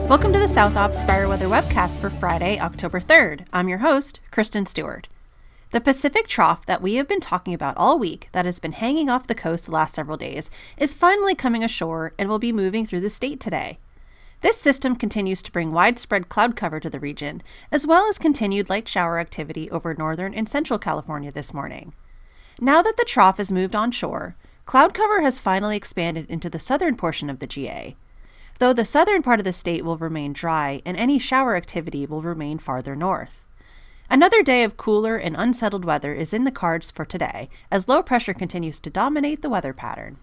Welcome to the South Ops Fire Weather Webcast for Friday, October 3rd. I'm your host, Kristen Stewart. The Pacific trough that we have been talking about all week that has been hanging off the coast the last several days is finally coming ashore and will be moving through the state today. This system continues to bring widespread cloud cover to the region, as well as continued light shower activity over northern and central California this morning. Now that the trough has moved onshore, cloud cover has finally expanded into the southern portion of the GA. Though the southern part of the state will remain dry and any shower activity will remain farther north. Another day of cooler and unsettled weather is in the cards for today, as low pressure continues to dominate the weather pattern.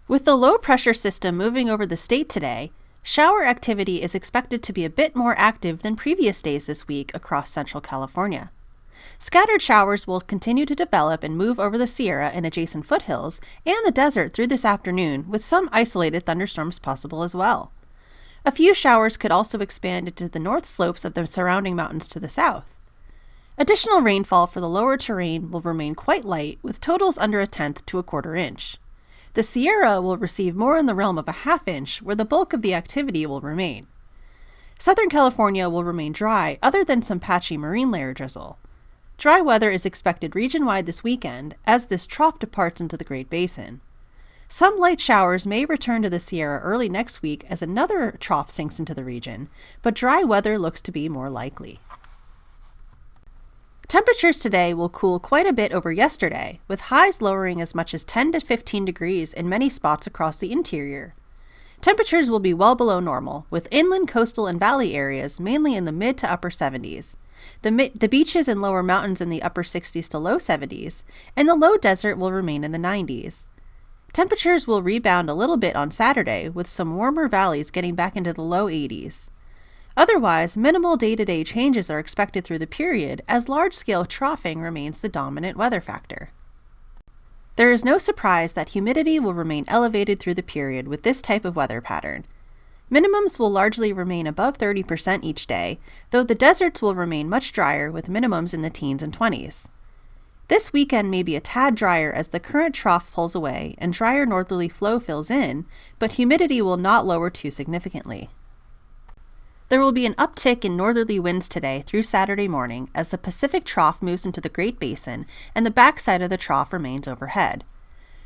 With the low pressure system moving over the state today, shower activity is expected to be a bit more active than previous days this week across central California. Scattered showers will continue to develop and move over the Sierra and adjacent foothills and the desert through this afternoon, with some isolated thunderstorms possible as well. A few showers could also expand into the north slopes of the surrounding mountains to the south. Additional rainfall for the lower terrain will remain quite light, with totals under 1/10 to 1/4 inch. The Sierra will receive more in the realm of 1/2 inch, where the bulk of the activity will remain. Southern California will remain dry, other than some patchy marine layer drizzle. Dry weather is expected region-wide this weekend, as this trough departs into the Great Basin. Some light showers may return to the Sierra early next week as another trough sinks into the region, but dry weather looks to be more likely. Temperatures today will cool quite a bit over yesterday, with highs lowering as much as 10 to 15 degrees in many spots across the interior. Temperatures will be well below normal, with inland, coastal, and valley areas mainly in the mid to upper 70s. The beaches and lower mountains in the upper 60s to low 70s, and the low desert will remain in the 90s. Temperatures will rebound a little bit on Saturday, with some warmer valleys getting back into the low 80s. Otherwise, minimal day-to-day changes are expected through the period, as large-scale troughing remains the dominant weather factor. There is no surprise that humidity will remain elevated through the period with this type of weather pattern. Minimums will largely remain above 30% each day, though the deserts will remain much drier with minimums in the teens and 20s. This weekend may be a tad drier as the current trough pulls away and drier northerly flow fills in, but humidity will not lower too significantly. There will be an uptick in northerly winds today through Saturday morning as the Pacific trough moves into the Great Basin and the backside of the trough remains overhead.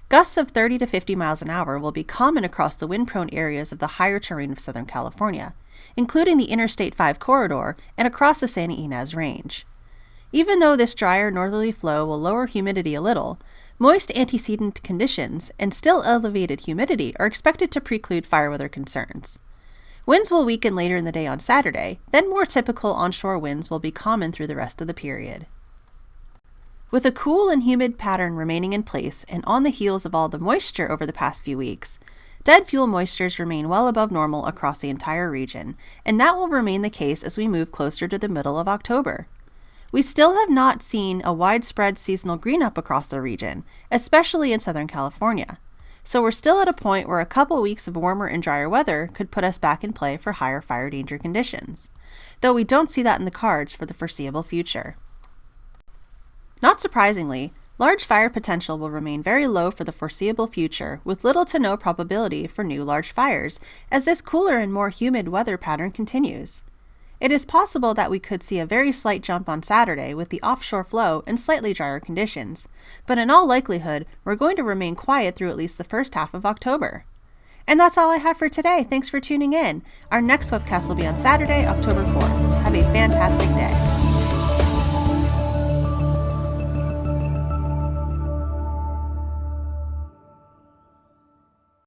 Gusts of 30 to 50 miles an hour will be common across the wind-prone areas of the higher terrain of Southern California, including the Interstate 5 corridor and across the Santa Ynez Range. Even though this drier northerly flow will lower humidity a little, moist antecedent conditions and still elevated humidity are expected to preclude fire weather concerns. Winds will weaken later in the day on Saturday, then more typical onshore winds will be common through the rest of the period. With a cool and humid pattern remaining in place and on the heels of all the moisture over the past few weeks, dead fuel moistures remain well above normal across the entire region, and that will remain the case as we move closer to the middle of October. We still have not seen a widespread seasonal green-up across the region, especially in Southern California. So we're still at a point where a couple weeks of warmer and drier weather could put us back in play for higher fire danger conditions, though we don't see that in the cards for the foreseeable future. Not surprisingly, large fire potential will remain very low for the foreseeable future, with little to no probability for new large fires as this cooler and more humid weather pattern continues. It is possible that we could see a very slight jump on Saturday with the offshore flow and slightly drier conditions, but in all likelihood, we're going to remain quiet through at least the first half of October. And that's all I have for today. Thanks for tuning in. Our next webcast will be on Saturday, October 4th. Have a fantastic day.